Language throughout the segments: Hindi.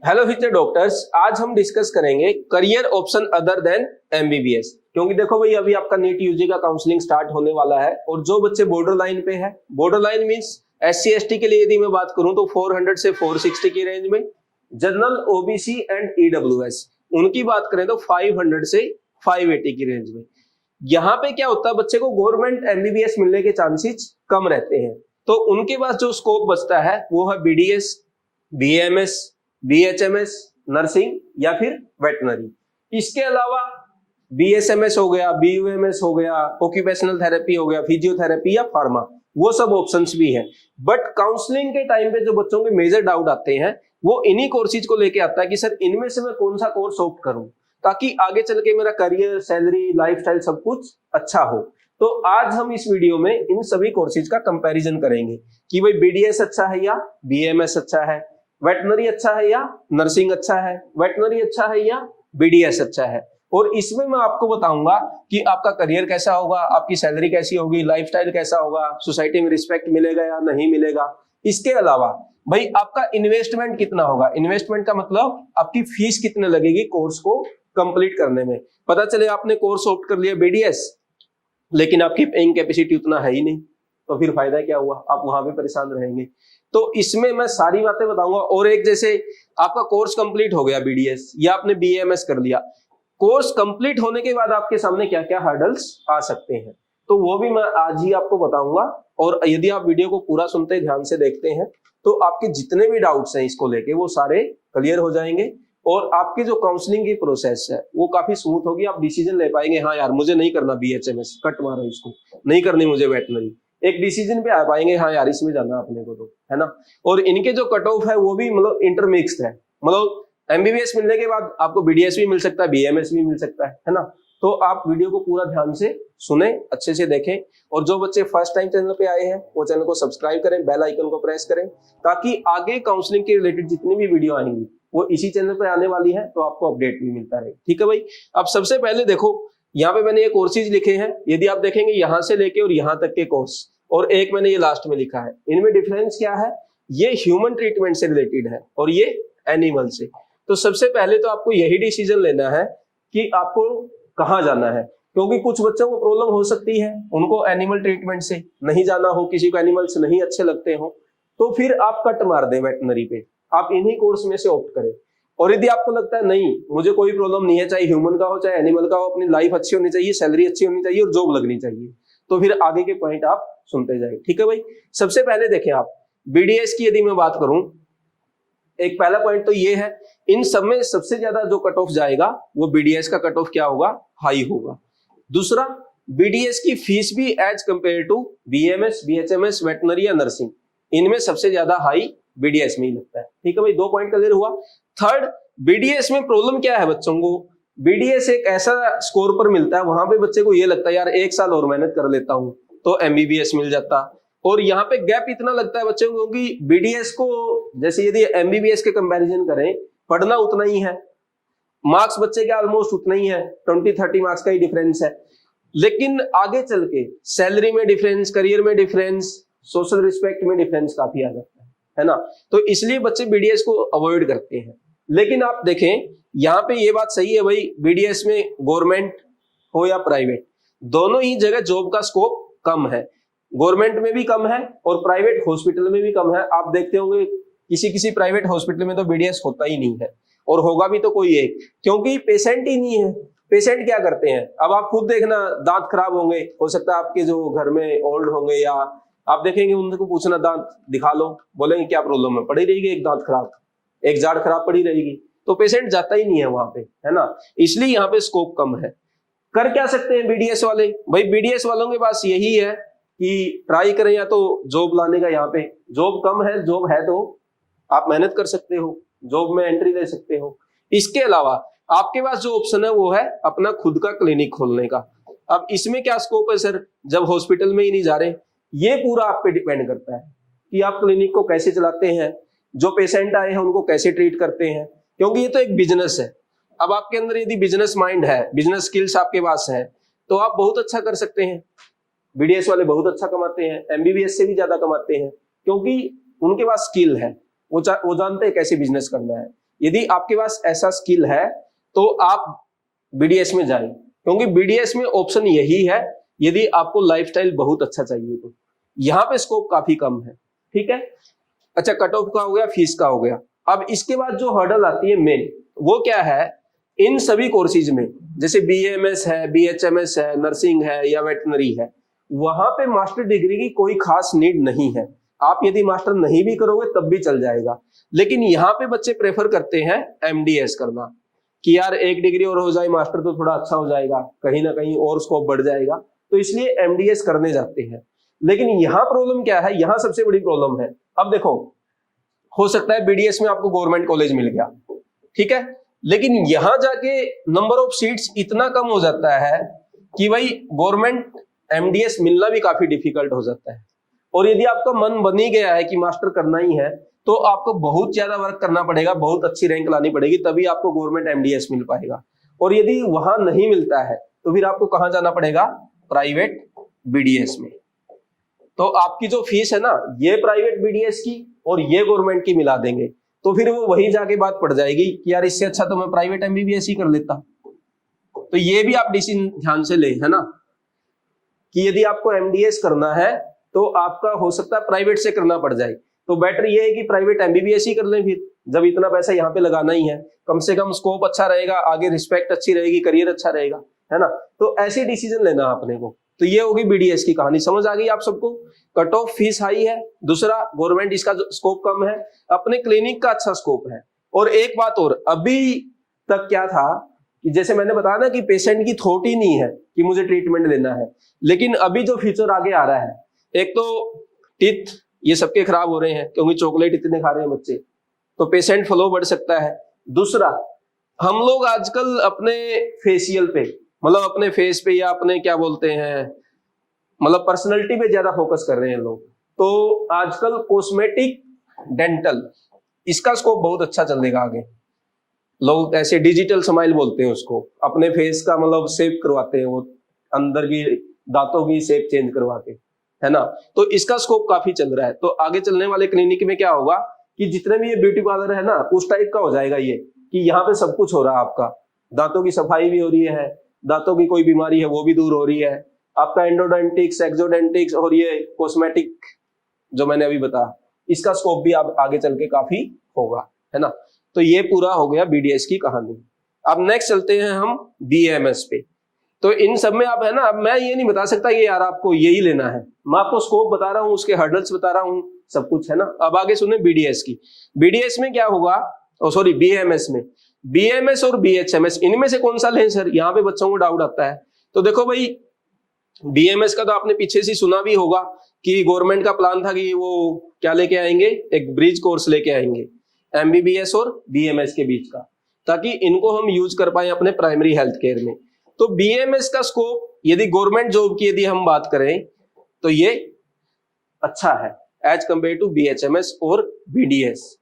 हेलो फ्यूचर डॉक्टर्स, आज हम डिस्कस करेंगे career option other than MBBS. क्योंकि देखो भाई, अभी आपका नीट यूजी का काउंसलिंग स्टार्ट होने वाला है और जो बच्चे बॉर्डर लाइन पे है, border line means SC ST के लिए यदि मैं बात करूं तो 400 से 460 की रेंज में, जनरल ओबीसी एंड ईडब्ल्यूएस उनकी बात करें तो 500 से 580 की रेंज में। यहाँ पे क्या होता है, बच्चे को गवर्नमेंट एमबीबीएस मिलने के चांसेस कम रहते हैं, तो उनके पास जो स्कोप बचता है वो है बीडीएस, बीएमएस, बीएचएमएस, नर्सिंग या फिर वेटनरी। इसके अलावा बीएसएमएस हो गया, बीयूएमएस हो गया, ऑक्यूपेशनल थेरेपी हो गया, फिजियोथेरेपी या फार्मा, वो सब ऑप्शंस भी हैं। बट काउंसलिंग के टाइम पे जो बच्चों के मेजर डाउट आते हैं वो इन्हीं कोर्सेज को लेके आता है कि सर इनमें से मैं कौन सा कोर्स ऑप्ट करूं ताकि आगे चल के मेरा करियर, सैलरी, लाइफस्टाइल सब कुछ अच्छा हो। तो आज हम इस वीडियो में इन सभी कोर्सेज का कंपैरिजन करेंगे कि भाई बीडीएस अच्छा है या बीएमएस अच्छा है, वेटनरी अच्छा है या नर्सिंग अच्छा है, वेटनरी अच्छा है या बीडीएस अच्छा है। और इसमें मैं आपको बताऊंगा कि आपका करियर कैसा होगा, आपकी सैलरी कैसी होगी, लाइफस्टाइल कैसा होगा, सोसाइटी में रिस्पेक्ट मिलेगा या नहीं मिलेगा। इसके अलावा भाई आपका इन्वेस्टमेंट कितना होगा, इन्वेस्टमेंट का मतलब आपकी फीस कितने लगेगी कोर्स को कंप्लीट करने में। पता चले आपने कोर्स ऑप्ट कर लिया बीडीएस लेकिन आपकी पेइंग कैपेसिटी उतना है ही नहीं, तो फिर फायदा क्या हुआ, आप वहां भी परेशान रहेंगे। तो इसमें मैं सारी बातें बताऊंगा। और एक, जैसे आपका कोर्स कंप्लीट हो गया बीडीएस या आपने बीएमएस कर लिया, कोर्स कंप्लीट होने के बाद आपके सामने क्या क्या हर्डल्स आ सकते हैं, तो वो भी मैं आज ही आपको बताऊंगा। और यदि आप वीडियो को पूरा सुनते हैं, ध्यान से देखते हैं, तो आपके जितने भी डाउट्स हैं इसको लेके वो सारे क्लियर हो जाएंगे और आपकी जो काउंसलिंग की प्रोसेस है वो काफी स्मूथ होगी। आप डिसीजन ले पाएंगे, हाँ यार मुझे नहीं करना बीएचएमएस, कट मारो इसको, नहीं करनी मुझे वेटनरी, एक डिसीजन पे आ पाएंगे, हाँ यार इसमें जाना अपने को, तो है ना। और इनके जो कट ऑफ है वो भी मतलब इंटरमिक्स्ड है, मतलब एमबीबीएस मिलने के बाद आपको बीडीएस भी मिल सकता है, बीएमएस भी मिल सकता है ना। तो आप वीडियो को पूरा ध्यान से सुने, अच्छे से देखें। और जो बच्चे फर्स्ट टाइम चैनल पे आए हैं वो चैनल को सब्सक्राइब करें, बेल आइकन को प्रेस करें, ताकि आगे काउंसलिंग के रिलेटेड जितनी भी वीडियो आएंगी वो इसी चैनल पे आने वाली है, तो आपको अपडेट भी मिलता रहे। ठीक है भाई। अब सबसे पहले देखो, यहाँ पे मैंने ये कोर्सेज लिखे हैं, यदि आप देखेंगे यहाँ से लेके और यहाँ तक के कोर्स, और एक मैंने ये लास्ट में लिखा है, इनमें डिफरेंस क्या है, ये ह्यूमन ट्रीटमेंट से रिलेटेड है और ये एनिमल से। तो सबसे पहले तो आपको यही डिसीजन लेना है कि आपको कहाँ जाना है, क्योंकि कुछ बच्चों को प्रॉब्लम हो सकती है, उनको एनिमल ट्रीटमेंट से नहीं जाना हो, किसी को एनिमल्स नहीं अच्छे लगते हो, तो फिर आप कट मार दें वेटनरी पे, आप इन्हीं कोर्स में से ऑप्ट करें। और यदि आपको लगता है नहीं मुझे कोई प्रॉब्लम नहीं है, चाहे ह्यूमन का हो चाहे एनिमल का हो, अपनी लाइफ अच्छी होनी चाहिए, सैलरी अच्छी होनी चाहिए और जॉब लगनी चाहिए, तो फिर आगे के पॉइंट आप सुनते जाए। ठीक है भाई। सबसे पहले देखें, आप बीडीएस की यदि मैं बात करूं, एक पहला पॉइंट तो ये है, इन सब में सबसे ज्यादा जो कट ऑफ जाएगा वो बीडीएस का कट ऑफ क्या होगा, हाई होगा। दूसरा, बीडीएस की फीस भी as compare to BMS, BHMS, veterinary या नर्सिंग, इनमें सबसे ज्यादा हाई बीडीएस में ही लगता है। ठीक है भाई, 2 पॉइंट क्लियर हुआ। थर्ड, बीडीएस में प्रॉब्लम क्या है बच्चों को, बीडीएस एक ऐसा स्कोर पर मिलता है, वहां पे बच्चे को ये लगता है यार 1 साल और मेहनत कर लेता हूं तो एमबीबीएस मिल जाता। और यहाँ पे गैप इतना लगता है बच्चों को क्योंकि बीडीएस को, जैसे यदि एमबीबीएस के कंपैरिजन करें, पढ़ना उतना ही है, मार्क्स बच्चे के ऑलमोस्ट उतना ही है, 20-30 मार्क्स का ही डिफरेंस है, लेकिन आगे चल के सैलरी में डिफरेंस, करियर में डिफरेंस, सोशल रिस्पेक्ट में डिफरेंस काफी आ जाता है ना। तो इसलिए बच्चे बीडीएस को अवॉइड करते हैं। लेकिन आप देखें यहाँ पे ये बात सही है भाई, बीडीएस में गवर्नमेंट हो या प्राइवेट, दोनों ही जगह जॉब का स्कोप कम है, गवर्नमेंट में भी कम है और प्राइवेट हॉस्पिटल में भी कम है। आप देखते होंगे किसी किसी प्राइवेट हॉस्पिटल में तो बीडीएस होता ही नहीं है, और होगा भी तो कोई एक, क्योंकि पेशेंट ही नहीं है। पेशेंट क्या करते हैं, अब आप खुद देखना, दांत खराब होंगे, हो सकता है आपके जो घर में ओल्ड होंगे, या आप देखेंगे उनको पूछना दांत दिखा लो, बोलेंगे क्या प्रॉब्लम है, पड़ी रहेगी एक दांत खराब, एक जाड़ खराब पड़ी रहेगी, तो पेशेंट जाता ही नहीं है वहां पे, है ना। इसलिए यहाँ पे स्कोप कम है। कर क्या सकते हैं बीडीएस वाले, भाई बीडीएस वालों के पास यही है कि ट्राई करें या तो जॉब लाने का, यहाँ पे जॉब कम है, जॉब है तो आप मेहनत कर सकते हो, जॉब में एंट्री ले सकते हो। इसके अलावा आपके पास जो ऑप्शन है वो है अपना खुद का क्लिनिक खोलने का। अब इसमें क्या स्कोप है सर, जब हॉस्पिटल में ही नहीं जा रहे, ये पूरा आप पे डिपेंड करता है कि आप क्लिनिक को कैसे चलाते हैं, जो पेशेंट आए हैं उनको कैसे ट्रीट करते हैं, क्योंकि ये तो एक बिजनेस है। अब आपके अंदर यदि बिजनेस माइंड है, बिजनेस स्किल्स आपके पास है, तो आप बहुत अच्छा कर सकते हैं। बीडीएस वाले बहुत अच्छा कमाते हैं, एमबीबीएस से भी ज्यादा कमाते हैं, क्योंकि उनके पास स्किल है, वो जानते हैं कैसे बिजनेस करना है। यदि आपके पास ऐसा स्किल है तो आप बीडीएस में जाएं, क्योंकि बीडीएस में ऑप्शन यही है यदि आपको लाइफस्टाइल बहुत अच्छा चाहिए तो। यहाँ पे स्कोप काफी कम है, ठीक है। अच्छा, कट ऑफ का हो गया, फीस का हो गया। अब इसके बाद जो हर्डल आती है मेन, वो क्या है, इन सभी कोर्सेज में जैसे बीएमएस है, बीएचएमएस है, नर्सिंग है या वेटनरी है, वहां पे मास्टर डिग्री की कोई खास नीड नहीं है। आप यदि मास्टर नहीं भी करोगे तब भी चल जाएगा, लेकिन यहाँ पे बच्चे प्रेफर करते हैं एमडीएस करना कि यार एक डिग्री और हो जाए मास्टर तो थोड़ा अच्छा हो जाएगा, कहीं ना कहीं और स्कोप बढ़ जाएगा, तो इसलिए एमडीएस करने जाते हैं। लेकिन यहाँ प्रॉब्लम क्या है, यहाँ सबसे बड़ी प्रॉब्लम है। अब देखो, हो सकता है बीडीएस में आपको गवर्नमेंट कॉलेज मिल गया, ठीक है, लेकिन यहां जाके नंबर ऑफ सीट्स इतना कम हो जाता है कि भाई गवर्नमेंट एमडीएस मिलना भी काफी डिफिकल्ट हो जाता है। और यदि आपका मन बन ही गया है कि मास्टर करना ही है तो आपको बहुत ज्यादा वर्क करना पड़ेगा, बहुत अच्छी रैंक लानी पड़ेगी, तभी आपको गवर्नमेंट एमडीएस मिल पाएगा। और यदि वहां नहीं मिलता है तो फिर आपको कहां जाना पड़ेगा, प्राइवेट बीडीएस में। तो आपकी जो फीस है ना, ये प्राइवेट बीडीएस की और ये गवर्नमेंट की मिला देंगे, तो फिर वो वही जाके बात पड़ जाएगी कि यार इससे अच्छा तो मैं प्राइवेट एमबीबीएस ही कर लेता। तो ये भी आप डिसीजन ध्यान से लें, है ना, कि यदि आपको एमडीएस करना है तो आपका हो सकता है प्राइवेट से करना पड़ जाए, तो बेटर ये है कि प्राइवेट एमबीबीएस ही कर लें। फिर जब इतना पैसा यहाँ पे लगाना ही है, कम से कम स्कोप अच्छा रहेगा, आगे रिस्पेक्ट अच्छी रहेगी, करियर अच्छा रहेगा, है ना। तो ऐसे डिसीजन लेना अपने को। तो ये होगी बीडीएस की कहानी, समझ आ गई आप सबको। कट ऑफ फीस हाई है, दूसरा गवर्नमेंट इसका स्कोप कम है, अपने क्लिनिक का अच्छा स्कोप है। और एक बात और, अभी तक क्या था कि जैसे मैंने बताया ना कि पेशेंट की थॉट ही नहीं है कि मुझे ट्रीटमेंट लेना है, लेकिन अभी जो फ्यूचर आगे आ रहा है, एक तो टीथ ये सबके खराब हो रहे हैं क्योंकि चॉकलेट इतने खा रहे हैं बच्चे, तो पेशेंट फ्लो बढ़ सकता है। दूसरा, हम लोग आजकल अपने फेशियल पे, मतलब अपने फेस पे या अपने क्या बोलते हैं, मतलब पर्सनैलिटी पे ज्यादा फोकस कर रहे हैं लोग। तो आजकल कॉस्मेटिक, डेंटल, इसका स्कोप बहुत अच्छा चलेगा आगे। लोग ऐसे डिजिटल स्माइल बोलते हैं उसको, अपने फेस का मतलब शेप करवाते हैं, वो अंदर की दांतों की शेप चेंज करवा के, है ना। तो इसका स्कोप काफी चल रहा है। तो आगे चलने वाले क्लिनिक में क्या होगा कि जितने भी ये ब्यूटी पार्लर है ना, उस टाइप का हो जाएगा ये, कि यहाँ पे सब कुछ हो रहा है आपका, दांतों की सफाई भी हो रही है, दांतों की कोई बीमारी है वो भी दूर हो रही है, आपका एंडोडेंटिक्स, एक्सोडेंटिक्स और ये कॉस्मेटिक जो मैंने अभी बताया, इसका स्कोप भी आप आगे चल के काफी होगा, है ना। तो ये पूरा हो गया बीडीएस की कहानी। अब नेक्स्ट चलते हैं हम बीएमएस पे। तो इन सब में आप, है ना, अब मैं ये नहीं बता सकता कि यार आपको यही लेना है, मैं आपको स्कोप बता रहा हूं, उसके हर्डल्स बता रहा हूं, सब कुछ, है ना। अब आगे सुने बीडीएस की। बीडीएस में क्या होगा, सॉरी बीएमएस में, बीएमएस और बीएचएमएस, इनमें से कौन सा लें सर, यहाँ पे बच्चों को डाउट आता है। तो देखो भाई, बीएमएस का तो आपने पीछे से सुना भी होगा कि गवर्नमेंट का प्लान था कि वो क्या लेके आएंगे, एक ब्रिज कोर्स लेके आएंगे एमबीबीएस और बीएमएस के बीच का, ताकि इनको हम यूज कर पाए अपने प्राइमरी हेल्थ केयर में। तो बीएमएस का स्कोप यदि गवर्नमेंट जॉब की यदि हम बात करें तो ये अच्छा है एज कंपेयर टू बीएचएमएस और बीडीएस,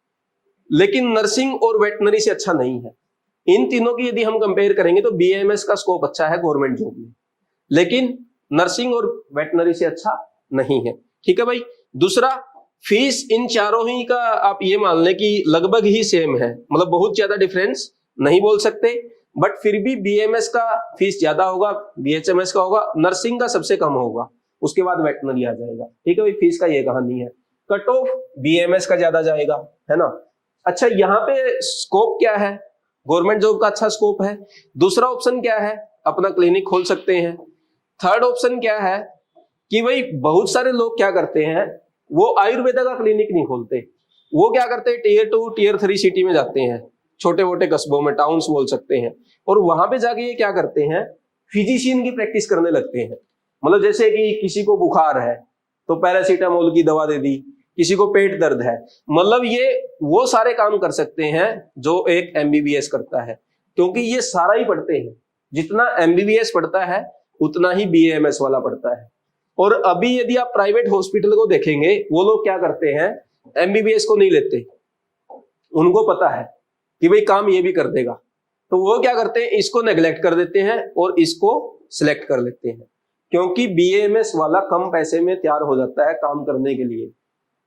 लेकिन नर्सिंग और वेटनरी से अच्छा नहीं है। इन तीनों की यदि हम कंपेयर करेंगे तो बीएमएस का स्कोप अच्छा है गवर्नमेंट जॉब में, लेकिन नर्सिंग और वेटनरी से अच्छा नहीं है, ठीक है भाई। दूसरा, फीस इन चारों ही का आप ये मान लें कि लगभग ही सेम है, मतलब बहुत ज्यादा डिफरेंस नहीं बोल सकते, बट फिर भी बीएमएस का फीस ज्यादा होगा, बीएचएमएस का होगा, नर्सिंग का सबसे कम होगा, उसके बाद वेटनरी आ जाएगा, ठीक है भाई। फीस का ये कहानी है। कट ऑफ बीएमएस का ज्यादा जाएगा, है ना। अच्छा, यहाँ पे स्कोप क्या है, गवर्नमेंट जॉब का अच्छा स्कोप है। दूसरा ऑप्शन क्या है, अपना क्लिनिक खोल सकते हैं। थर्ड ऑप्शन क्या है कि भाई बहुत सारे लोग क्या करते हैं, वो आयुर्वेदा का क्लिनिक नहीं खोलते, वो क्या करते हैं, टीयर 2 टीयर 3 सिटी में जाते हैं, छोटे मोटे कस्बों में, टाउन्स बोल सकते हैं, और वहां पे जाके ये क्या करते हैं, फिजिशियन की प्रैक्टिस करने लगते हैं। मतलब जैसे कि किसी को बुखार है तो पैरासीटामोल की दवा दे दी, किसी को पेट दर्द है, मतलब ये वो सारे काम कर सकते हैं जो एक एमबीबीएस करता है, क्योंकि ये सारा ही पढ़ते हैं। जितना एमबीबीएस पढ़ता है उतना ही बीएमएस वाला पढ़ता है। और अभी यदि आप प्राइवेट हॉस्पिटल को देखेंगे, वो लोग क्या करते हैं, एमबीबीएस को नहीं लेते, उनको पता है कि भाई काम ये भी कर देगा, तो वो क्या करते हैं, इसको नेग्लेक्ट कर देते हैं और इसको सिलेक्ट कर लेते हैं, क्योंकि बीएमएस वाला कम पैसे में तैयार हो जाता है काम करने के लिए।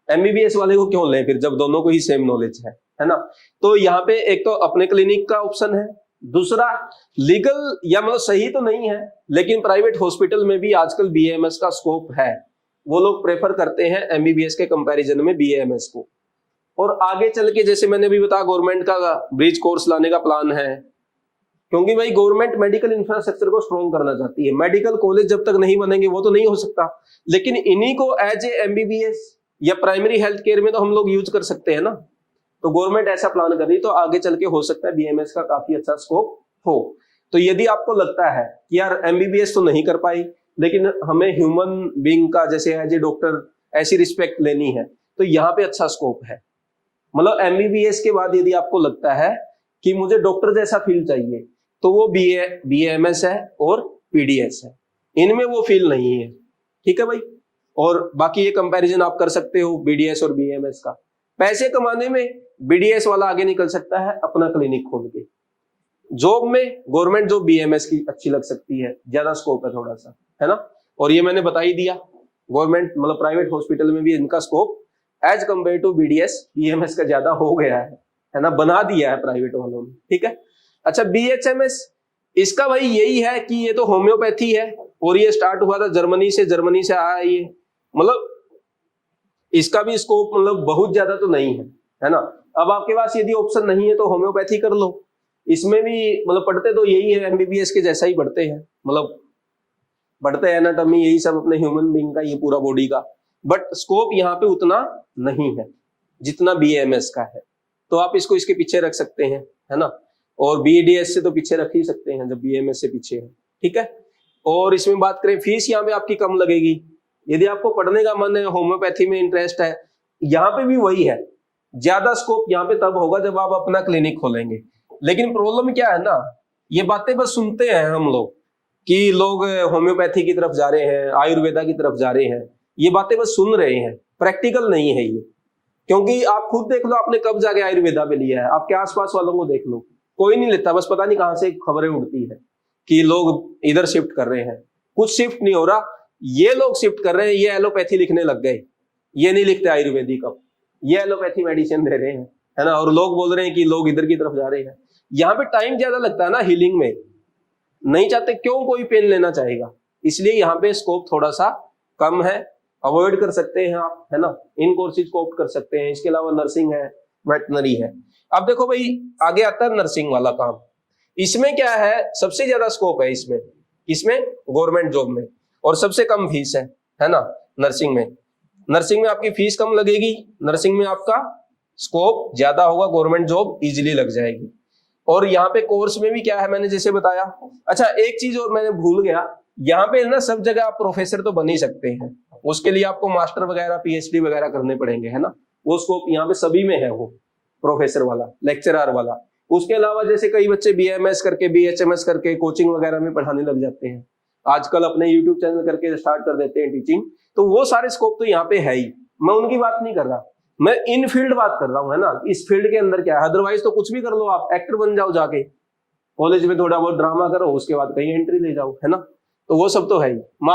एमबीबीएस वाले को क्यों लें फिर, जब दोनों को ही सेम नॉलेज है है ना। तो यहाँ पे एक तो अपने क्लिनिक का ऑप्शन है, दूसरा लीगल या मतलब सही तो नहीं है लेकिन प्राइवेट हॉस्पिटल में भी आजकल बीएएमएस का स्कोप है, वो लोग प्रेफर करते हैं एमबीबीएस के कंपैरिजन में बीएएमएस को। और आगे चल के जैसे मैंने भी बताया गवर्नमेंट का ब्रिज कोर्स लाने का प्लान है, क्योंकि भाई गवर्नमेंट मेडिकल इंफ्रास्ट्रक्चर को स्ट्रॉन्ग करना चाहती है। मेडिकल कॉलेज जब तक नहीं बनेंगे वो तो नहीं हो सकता, लेकिन इन्हीं को एज ए एमबीबीएस या प्राइमरी हेल्थ केयर में तो हम लोग यूज कर सकते हैं ना। तो गवर्नमेंट ऐसा प्लान कर रही है, तो आगे चल के हो सकता है बीएमएस का काफी अच्छा स्कोप हो। तो यदि आपको लगता है कि यार एमबीबीएस तो नहीं कर पाई लेकिन हमें ह्यूमन बीइंग का जैसे एज ए डॉक्टर ऐसी रिस्पेक्ट लेनी है, तो यहाँ पे अच्छा स्कोप है। मतलब एमबीबीएस के बाद यदि आपको लगता है कि मुझे डॉक्टर जैसा फील चाहिए, तो वो बीएमएस है और पीडीएस है, इनमें वो फील नहीं है। ठीक है भाई। और बाकी ये कंपैरिजन आप कर सकते हो बीडीएस और बीएमएस का। पैसे कमाने में बीडीएस वाला आगे निकल सकता है अपना क्लिनिक खोल के। जॉब में गवर्नमेंट जॉब बीएमएस की अच्छी लग सकती है, ज्यादा स्कोप है थोड़ा सा, है ना। और ये मैंने बता ही दिया, गवर्नमेंट मतलब प्राइवेट हॉस्पिटल में भी इनका scope as compare to BDS BMS का ज्यादा हो गया है ना, बना दिया है प्राइवेट वालों ने। ठीक है। अच्छा, बीएचएमएस, इसका भाई यही है कि ये तो होम्योपैथी है और ये स्टार्ट हुआ था जर्मनी से आया ये। मतलब इसका भी स्कोप मतलब बहुत ज्यादा तो नहीं है ना। अब आपके पास यदि ऑप्शन नहीं है तो होम्योपैथी कर लो, इसमें भी मतलब पढ़ते तो यही है, एमबीबीएस के जैसा ही पढ़ते हैं, मतलब पढ़ते हैं एनाटॉमी यही सब अपने ह्यूमन बीइंग का, ये पूरा बॉडी का, बट स्कोप यहाँ पे उतना नहीं है जितना बीएमएस का है। तो आप इसको इसके पीछे रख सकते हैं, है ना। और बीडीएस से तो पीछे रख ही सकते हैं जब बीएमएस से पीछे है। ठीक है। और इसमें बात करें फीस, यहाँ पे आपकी कम लगेगी। यदि आपको पढ़ने का मन है, होम्योपैथी में इंटरेस्ट है, यहाँ पे भी वही है, ज्यादा स्कोप यहाँ पे तब होगा जब आप अपना क्लिनिक खोलेंगे। लेकिन प्रॉब्लम क्या है ना, ये बातें बस सुनते हैं हम लोग कि लोग होम्योपैथी की तरफ जा रहे हैं, आयुर्वेदा की तरफ जा रहे हैं, ये बातें बस सुन रहे हैं, प्रैक्टिकल नहीं है ये। क्योंकि आप खुद देख लो, आपने कब जाके आयुर्वेदा पे लिया है, आपके आसपास वालों को देख लो, कोई नहीं लेता। बस पता नहीं कहां से खबरें उड़ती है कि लोग इधर शिफ्ट कर रहे हैं, कुछ शिफ्ट नहीं हो रहा, ये लोग शिफ्ट कर रहे हैं। ये एलोपैथी लिखने लग गए, ये नहीं लिखते आयुर्वेदिक, अब ये एलोपैथी मेडिसिन दे रहे हैं, है ना। और लोग बोल रहे हैं कि लोग इधर की तरफ जा रहे हैं। यहाँ पे टाइम ज्यादा लगता है ना हीलिंग में, नहीं चाहते, क्यों कोई पेन लेना चाहेगा, इसलिए यहाँ पे स्कोप थोड़ा सा कम है। अवॉइड कर सकते हैं आप, है ना, इन कोर्सेज को ऑप्ट कर सकते हैं। इसके अलावा नर्सिंग है, वेटनरी है। अब देखो भाई, आगे आता है नर्सिंग वाला काम। इसमें क्या है, सबसे ज्यादा स्कोप है इसमें गवर्नमेंट जॉब में, और सबसे कम फीस है ना नर्सिंग में। नर्सिंग में आपकी फीस कम लगेगी, नर्सिंग में आपका स्कोप ज्यादा होगा, गवर्नमेंट जॉब इजीली लग जाएगी। और यहाँ पे कोर्स में भी क्या है, मैंने जैसे बताया। अच्छा, एक चीज और मैंने भूल गया, यहाँ पे ना सब जगह आप प्रोफेसर तो बन ही सकते हैं, उसके लिए आपको मास्टर वगैरह पीएचडी वगैरह करने पड़ेंगे, है ना। वो स्कोप यहाँ पे सभी में है, वो प्रोफेसर वाला, लेक्चरर वाला। उसके अलावा जैसे कई बच्चे बीएमएस करके, बीएचएमएस करके कोचिंग वगैरह में पढ़ाने लग जाते हैं, आजकल अपने यूट्यूब चैनल करके स्टार्ट कर देते हैं टीचिंग। तो वो सारे स्कोप तो यहाँ पे है ही, मैं उनकी बात नहीं कर रहा, मैं इन फील्ड बात कर रहा हूँ, है ना। इस फील्ड के अंदर क्या है, अदरवाइज तो कुछ भी कर लो, आप एक्टर बन जाओ, जाके कॉलेज में थोड़ा बहुत ड्रामा करो, उसके बाद कहीं एंट्री ले जाओ, है ना। तो वो सब तो है ही, मैं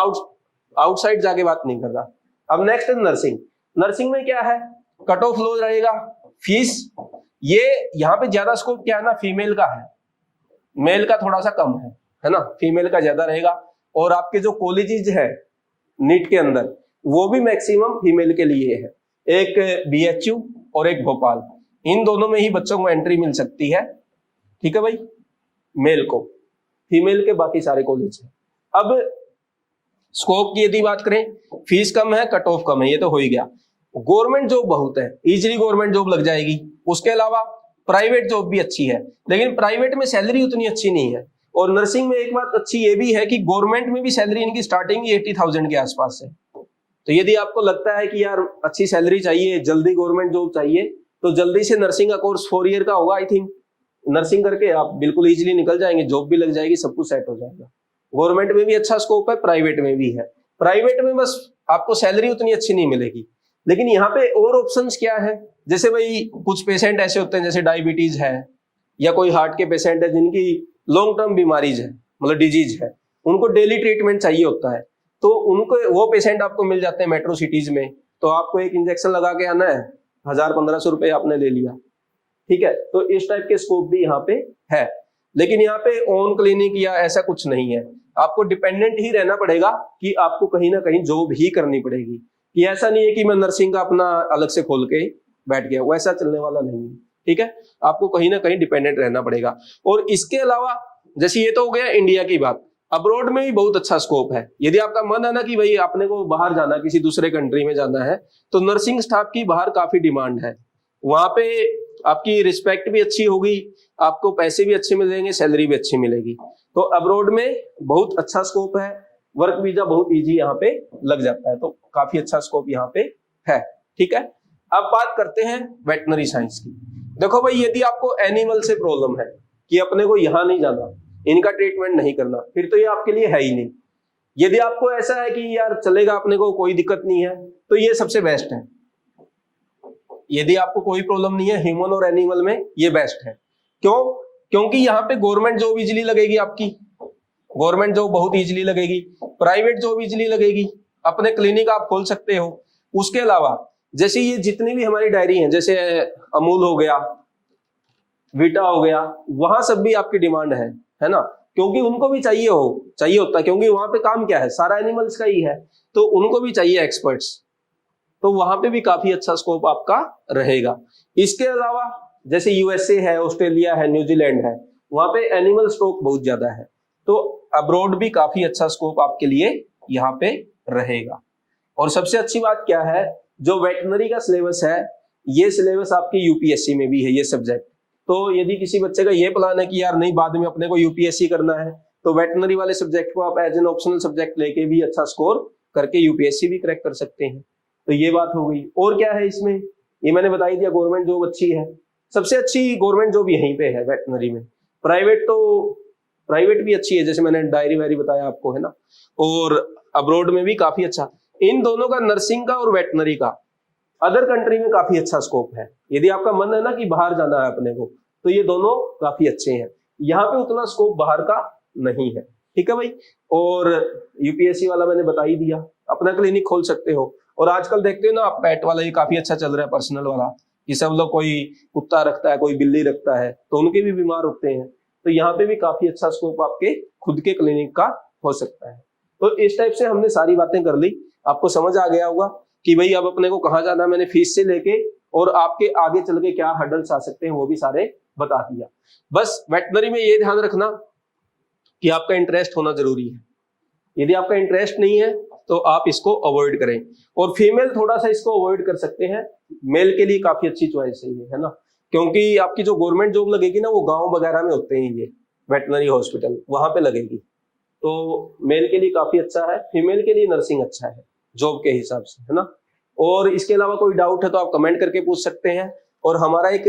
आउटसाइड जाके बात नहीं कर रहा। अब नेक्स्ट है नर्सिंग। नर्सिंग में क्या है, कट ऑफ लो रहेगा, फीस, ये यहाँ पे ज्यादा स्कोप क्या है ना, फीमेल का है, मेल का थोड़ा सा कम है ना, फीमेल का ज्यादा रहेगा। और आपके जो कॉलेजेस है नीट के अंदर, वो भी मैक्सिमम फीमेल के लिए है, एक बीएचयू और एक भोपाल, इन दोनों में ही बच्चों को एंट्री मिल सकती है। ठीक है भाई, मेल को, फीमेल के बाकी सारे कॉलेज है। अब स्कोप की यदि बात करें, फीस कम है, कट ऑफ कम है, ये तो हो ही गया। गवर्नमेंट जॉब बहुत है, इजीली गवर्नमेंट जॉब लग जाएगी। उसके अलावा प्राइवेट जॉब भी अच्छी है, लेकिन प्राइवेट में सैलरी उतनी अच्छी नहीं है। और नर्सिंग में एक बात अच्छी ये भी है कि गवर्नमेंट में भी सैलरी इनकी स्टार्टिंग 80,000 के आसपास है। तो यदि आपको लगता है कि यार अच्छी सैलरी चाहिए, जल्दी गवर्नमेंट जॉब चाहिए, तो जल्दी से नर्सिंग का कोर्स 4 ईयर का होगा आई थिंक, नर्सिंग करके आप बिल्कुल इजीली निकल जाएंगे, जॉब भी लग जाएगी, सब कुछ सेट हो जाएगा। गवर्नमेंट में भी अच्छा स्कोप है, प्राइवेट में भी है। प्राइवेट में बस आपको सैलरी उतनी अच्छी नहीं मिलेगी, लेकिन यहाँ पे और ऑप्शंस क्या है, जैसे भाई कुछ पेशेंट ऐसे होते हैं जैसे डायबिटीज है, या कोई हार्ट के पेशेंट है जिनकी लॉन्ग टर्म बीमारीज है, मतलब डिजीज है, उनको डेली ट्रीटमेंट चाहिए होता है, तो उनको वो पेशेंट आपको मिल जाते हैं मेट्रो सिटीज में। तो आपको एक इंजेक्शन लगा के आना है, 1000-1500 रुपए आपने ले लिया, ठीक है, तो इस टाइप के स्कोप भी यहाँ पे है। लेकिन यहाँ पे ओन क्लिनिक या ऐसा कुछ नहीं है, आपको डिपेंडेंट ही रहना पड़ेगा कि आपको कहीं ना कहीं जॉब ही करनी पड़ेगी। कि ऐसा नहीं है कि मैं नर्सिंग का अपना अलग से खोल के बैठ गया, वैसा चलने वाला नहीं है। ठीक है, आपको कहीं ना कहीं डिपेंडेंट रहना पड़ेगा। और इसके अलावा जैसे ये तो हो गया इंडिया की बात, अब्रॉड में भी बहुत अच्छा स्कोप है। यदि आपका मन है ना कि भाई अपने को बाहर जाना, किसी दूसरे कंट्री में जाना है, तो नर्सिंग स्टाफ की बाहर काफी डिमांड है। वहां पे आपकी रिस्पेक्ट भी अच्छी होगी, आपको पैसे भी अच्छे मिलेंगे, सैलरी भी अच्छी मिलेगी। तो अब्रॉड में बहुत अच्छा स्कोप है, वर्क वीजा बहुत इजी यहाँ पे लग जाता है, तो काफी अच्छा स्कोप यहाँ पे है। ठीक है, अब बात करते हैं वेटनरी साइंस की। देखो भाई, यदि आपको एनिमल से प्रॉब्लम है कि अपने को यहाँ नहीं जाना, इनका ट्रीटमेंट नहीं करना, फिर तो ये आपके लिए है ही नहीं। यदि आपको ऐसा है कि यार चलेगा, अपने को कोई दिक्कत नहीं है, तो ये सबसे बेस्ट है। यदि आपको कोई प्रॉब्लम नहीं है ह्यूमन और एनिमल में, ये बेस्ट है। क्यों? क्योंकि यहाँ पे गवर्नमेंट जॉब इजिली लगेगी, आपकी गवर्नमेंट जॉब बहुत इजिली लगेगी, प्राइवेट जॉब इजिली लगेगी, अपने क्लिनिक आप खोल सकते हो। उसके अलावा जैसे ये जितनी भी हमारी डायरी हैं, जैसे अमूल हो गया, वीटा हो गया, वहां सब भी आपकी डिमांड है ना, क्योंकि उनको भी चाहिए होता है, क्योंकि वहां पे काम क्या है, सारा एनिमल्स का ही है, तो उनको भी चाहिए एक्सपर्ट्स। तो वहां पे भी काफी अच्छा स्कोप आपका रहेगा। इसके अलावा जैसे यूएसए है, ऑस्ट्रेलिया है, न्यूजीलैंड है, वहां पे एनिमल स्टॉक बहुत ज्यादा है, तो अब्रॉड भी काफी अच्छा स्कोप आपके लिए यहाँ पे रहेगा। और सबसे अच्छी बात क्या है, जो वेटनरी का सिलेबस है, ये सिलेबस आपकी यूपीएससी में भी है, ये सब्जेक्ट। तो यदि किसी बच्चे का ये प्लान है कि यार नहीं, बाद में अपने को यूपीएससी करना है, तो वेटनरी वाले सब्जेक्ट को आप एज एन ऑप्शनल सब्जेक्ट लेके भी अच्छा स्कोर करके यूपीएससी भी क्रैक कर सकते हैं। तो ये बात हो गई। और क्या है इसमें, ये मैंने बता ही दिया, गवर्नमेंट जॉब अच्छी है, सबसे अच्छी गवर्नमेंट जॉब यहीं पे है वेटनरी में। प्राइवेट भी अच्छी है, जैसे मैंने डायरी वायरी बताया आपको, है ना। और अब्रॉड में भी काफी अच्छा, इन दोनों का, नर्सिंग का और वेटनरी का, अदर कंट्री में काफी अच्छा स्कोप है। यदि आपका मन है ना कि बाहर जाना है अपने को, तो ये दोनों काफी अच्छे हैं। यहाँ पे उतना स्कोप बाहर का नहीं है। ठीक है भाई, और यूपीएससी वाला मैंने बता ही दिया, अपना क्लिनिक खोल सकते हो। और आजकल देखते हो ना आप, पेट वाला ये काफी अच्छा चल रहा है, पर्सनल वाला, कि सब लोग कोई कुत्ता रखता है, कोई बिल्ली रखता है, तो उनके भी बीमार होते हैं, तो यहाँ पे भी काफी अच्छा स्कोप आपके खुद के क्लिनिक का हो सकता है। तो इस टाइप से हमने सारी बातें कर ली, आपको समझ आ गया होगा कि भाई अब अपने को कहाँ जाना है। मैंने फीस से लेके और आपके आगे चल के क्या हर्डल्स आ सकते हैं वो भी सारे बता दिया। बस वेटनरी में ये ध्यान रखना कि आपका इंटरेस्ट होना जरूरी है। यदि आपका इंटरेस्ट नहीं है तो आप इसको अवॉइड करें। और फीमेल थोड़ा सा इसको अवॉइड कर सकते हैं, मेल के लिए काफी अच्छी चॉइस है ना, क्योंकि आपकी जो गवर्नमेंट जॉब लगेगी ना, वो गांव वगैरह में होते हैं ये वेटनरी हॉस्पिटल, वहां पे लगेगी। तो मेल के लिए काफी अच्छा है, फीमेल के लिए नर्सिंग अच्छा है जॉब के हिसाब से, है ना। और इसके अलावा कोई डाउट है तो आप कमेंट करके पूछ सकते हैं। और हमारा एक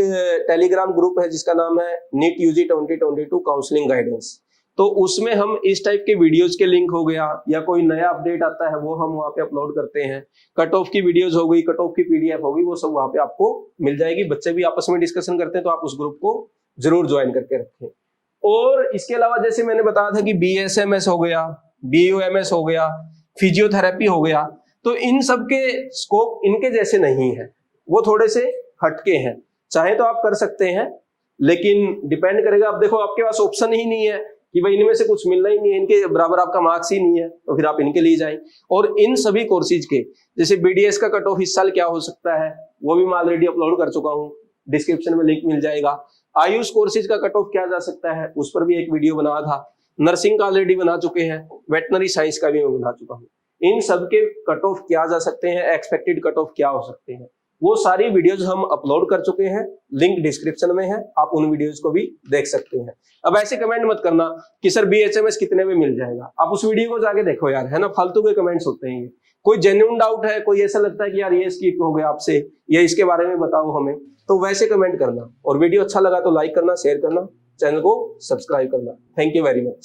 टेलीग्राम ग्रुप है जिसका नाम है नीट यूजी 2022 काउंसलिंग गाइडेंस, तो उसमें हम इस टाइप के वीडियोज के लिंक हो गया या कोई नया अपडेट आता है वो हम वहाँ पे अपलोड करते हैं। कट ऑफ की वीडियोज हो गई, कट ऑफ की पीडीएफ हो गई, वो सब वहाँ पे आपको मिल जाएगी। बच्चे भी आपस में डिस्कशन करते हैं, तो आप उस ग्रुप को जरूर ज्वाइन करके रखें। और इसके अलावा जैसे मैंने बताया था कि बीएसएमएस हो गया, बीयूएमएस हो गया, फिजियोथेरेपी हो गया, तो इन सब के स्कोप इनके जैसे नहीं है, वो थोड़े से हटके हैं। चाहे तो आप कर सकते हैं, लेकिन डिपेंड करेगा। अब देखो आपके पास ऑप्शन ही नहीं है कि भाई इनमें से कुछ मिलना ही नहीं है, इनके बराबर आपका मार्क्स ही नहीं है, तो फिर आप इनके लिए जाएं। और इन सभी कोर्सेज के जैसे बीडीएस का कट ऑफ इस साल क्या हो सकता है, वो भी मैं ऑलरेडी अपलोड कर चुका हूँ, डिस्क्रिप्शन में लिंक मिल जाएगा। आयुष कोर्सेज का कट ऑफ क्या जा सकता है, उस पर भी एक वीडियो बना था। नर्सिंग का ऑलरेडी बना चुके हैं, वेटनरी साइंस का भी मैं बना चुका हूँ। इन सबके कट ऑफ क्या जा सकते हैं, एक्सपेक्टेड कट ऑफ क्या हो सकते हैं, वो सारी वीडियोज हम अपलोड कर चुके हैं, लिंक डिस्क्रिप्शन में है, आप उन वीडियोज को भी देख सकते हैं। अब ऐसे कमेंट मत करना कि सर बीएचएमएस कितने में मिल जाएगा, आप उस वीडियो को जाके देखो यार, है ना। फालतू के कमेंट्स होते हैं। कोई जेन्युइन डाउट है, कोई ऐसा लगता है कि यार ये स्किप हो गया आपसे, या इसके बारे में बताओ हमें, तो वैसे कमेंट करना। और वीडियो अच्छा लगा तो लाइक करना, शेयर करना, चैनल को सब्सक्राइब करना। Thank you very much.